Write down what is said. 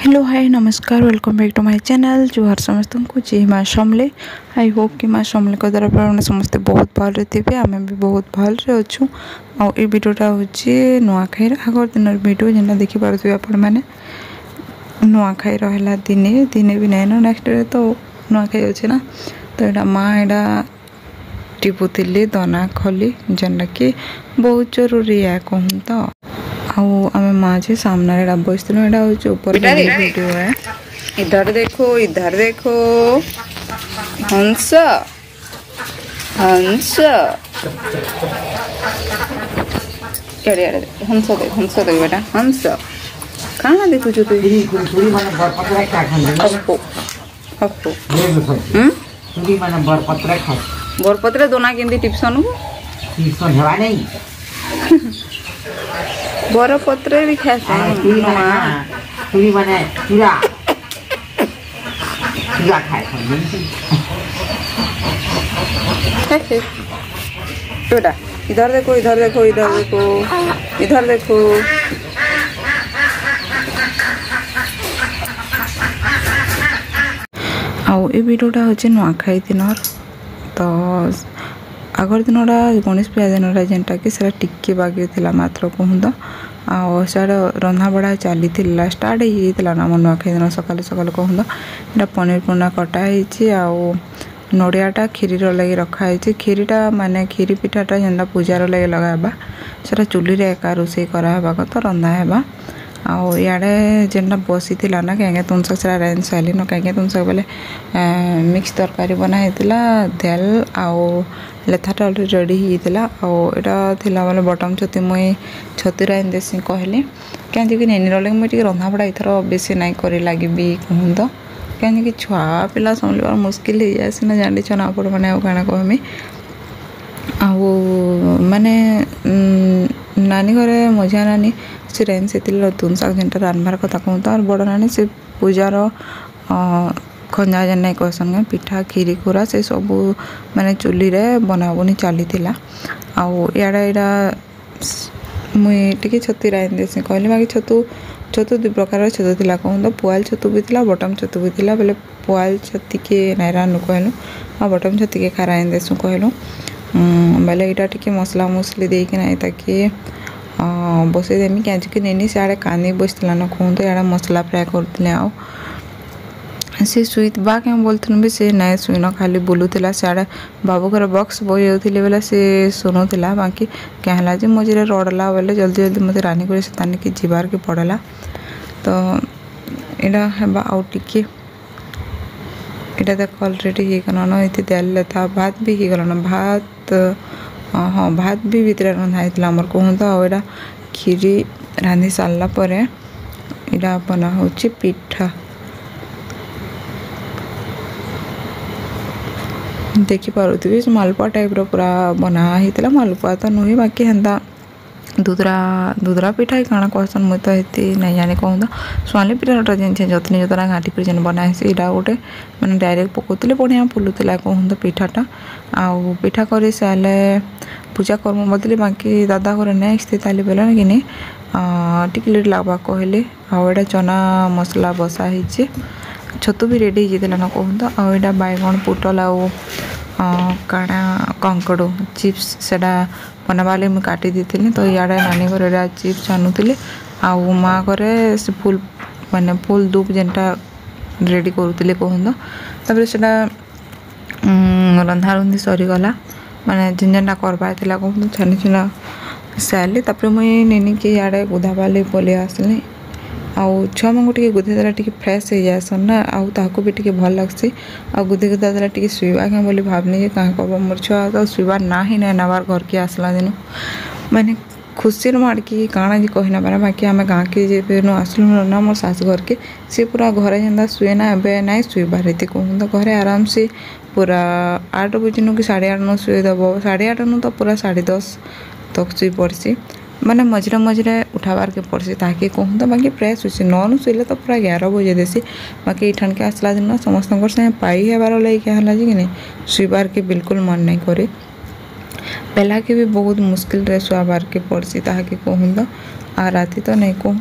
Hello hi नमस्कार welcome back to my channel जुहार समस्त को जय माँ समले। आई होप कि माँ समले द्वारा आपने समस्ते बहुत भल थे आम भी बहुत भल्रे अच्छू। आई भिडटा हूँ नुआखाई आगर दिन भिड जेनटा देखिपे आपण मैंने नुआखाई है दिने दिने भी नहीं ना नेक्स्ट डे तो नुआखाई अच्छे ना। तो यहाँ माँ यहाँ टिपुली दना खली जेनटा कि बहुत जरूरी है कहूँ तो आम माँ जी सामने बस ऊपर वीडियो है। इधर देखो हंस हंस हंस देख बेटा हंस कहाँ देखु तु बरपत्र दोना केंदी टिप्सन बरपत्र भी खास बेटा इधर देखो इधर देखो इधर देखो इधर देखो। आउ ए वीडियोटा हूँ नुआखाई दिन तो आगर दिन गणेश पूजा दिन जेनटा कि टिके बाकी थी मात्र कहूँ तो आड़ रंधा बड़ा चली स्टार्ट होता ना नुआखाई दिन सकाल सकाल कहूँ तो यहाँ पनीर पुना कटाई नड़ियाटा खीरी लगे रखाई खीरीटा माने खीरी पिठाटा जेनटा पूजार लगे लगाबा से चुली एका रोषे कराबा कथा रंधा है। आड़े जेनटा बसी ना कहीं तुम शाक से रेंज सारी न कहीं तुम शाक बोले मिक्स तरकारी बनाई देल आउ लेथाटा रेडी होता आटा बोले बटम छतु मुई छतु राइन देसी कहली कहीं नहीं रही मुझे रंधा बड़ा इथर बेसी नाई कर लगे कहूँ तो कहीं छुआ पिला संभाल मुस्किल हो जाए सीना जानी छना आप मैंने कण कहमी माने नानी घरे मझिया नानी से रेन से तुन शाक जेनटा रानबार कथा कहूँ तो बड़ नानी से पूजार खंजा जेन नहीं कहसन पिठा खीरी खुरा से सब माने चुली रे बनाबुनी चली आड़ा यहाँ मुई टी छतु राइन देसी कहली बाकी छतु छतु दु प्रकार छतु थी कहूँ तो पुआल छतु भी थी बटम छतु भी थी बोले पुआल छती के नाई रानू कहलु आ बटम छती के खा राइन देसु कहलु बोले यहाँ टी मसला मुसली देकी ना ताकि बसई देमी क्या नहीं सियाड़े कानी बसला न कहूँ तो यहाँ मसला फ्राए करते सी शुई बा क्या बोलते भी सी नाई शुईन खाली बुलूला सियाड़े बाबू घर बक्स बही जाऊली बोले सी शुणुला बाकी क्या है मझे रड़ला बोले जल्दी जल्दी मत रानी कर तानी कि जीवार के पड़ेगा तो यहाँ है आउ टिके यहाँ देख अलरेडी हो गलन ये देल था भात भी हो गलन भात हाँ भात भी भितर रंधा होता कहूँ तो यहाँ खीरी रांधि सारा पर यहाँ बना हो पिठा देखिपे मालपुआ टाइप पूरा बना होता मालपुआ तो नुहे बाकी हेन्ता दुदरा दुदरा पिठा काଣା कहसन मुई तो ये नहीं जाने कहूँ तो स्वाली पिठाटा जेन जतनी जतरा घाटी पर जेन बनाए यहाँ गोटे मैंने डायरेक्ट पकाउले बढ़िया फुलूला कहूँ तो पिठाटा आउ पिठा कर सारे पूजा कर्म बदले बाकी दादा घर नेक्स्ट ताली बेलन कि नहीं टिके लेट लगवा कहले आड़ा चना मसला बसा ही छतु भी रेडी होता ना कहूँ तो यहाँ बैगन पुटल आउ काଣା कंकड़ चिप्स से बनवा मुझे काटी दी तो इे नानी घर चिप्स आनुली आउ माँ घरे से फुल माने फुल दूप जेनटा रेडी करुले कहूँ तो से रंधा रुंधी सरीगला माने जेन जेनटा करवा कहूँ तो छानी छुना सारे तापर मुई नेनी कि इे गुधाबाली पलि आसली आउ छुआ मांग टे गुधेदेला टे फ्रेश हो जासन ना आउ भी टे भल लगसी आ गुधे गुधा देला टे शुवा क्या बोली भावनी कहाँ कब मोर छुआ तो शुवा ना ही नहीं नबार घर के आसला दिन मैंने खुशी माड़की काଣା जी कही ना पारा बाकी आम गाँ के जब आसलु ना मोर सास घर के सी पूरा घरे जेनता शुए ना ए ना शुबार ये कहूँ तो घरे आराम से पूरा 8 बजे नु कि 8:30 नु शुएदब 8:30 नु तो पूरा 10:30 तक शुई पड़सी माने मझे मझे उठाबार के पड़सी ताकि कहूँ तो बाकी फ्रेश हो नौ शुले तो पूरा 11 बजे देसी बाकी इठान के आसला दिन समस्त सागे पाई हेबार लगे क्या है कि नहीं शुबार के बिल्कुल मन नहीं करे पहला के भी बहुत मुश्किल रे शुआबार के पड़सी ताकि कहूँ तो आ राति तो नहीं कहूँ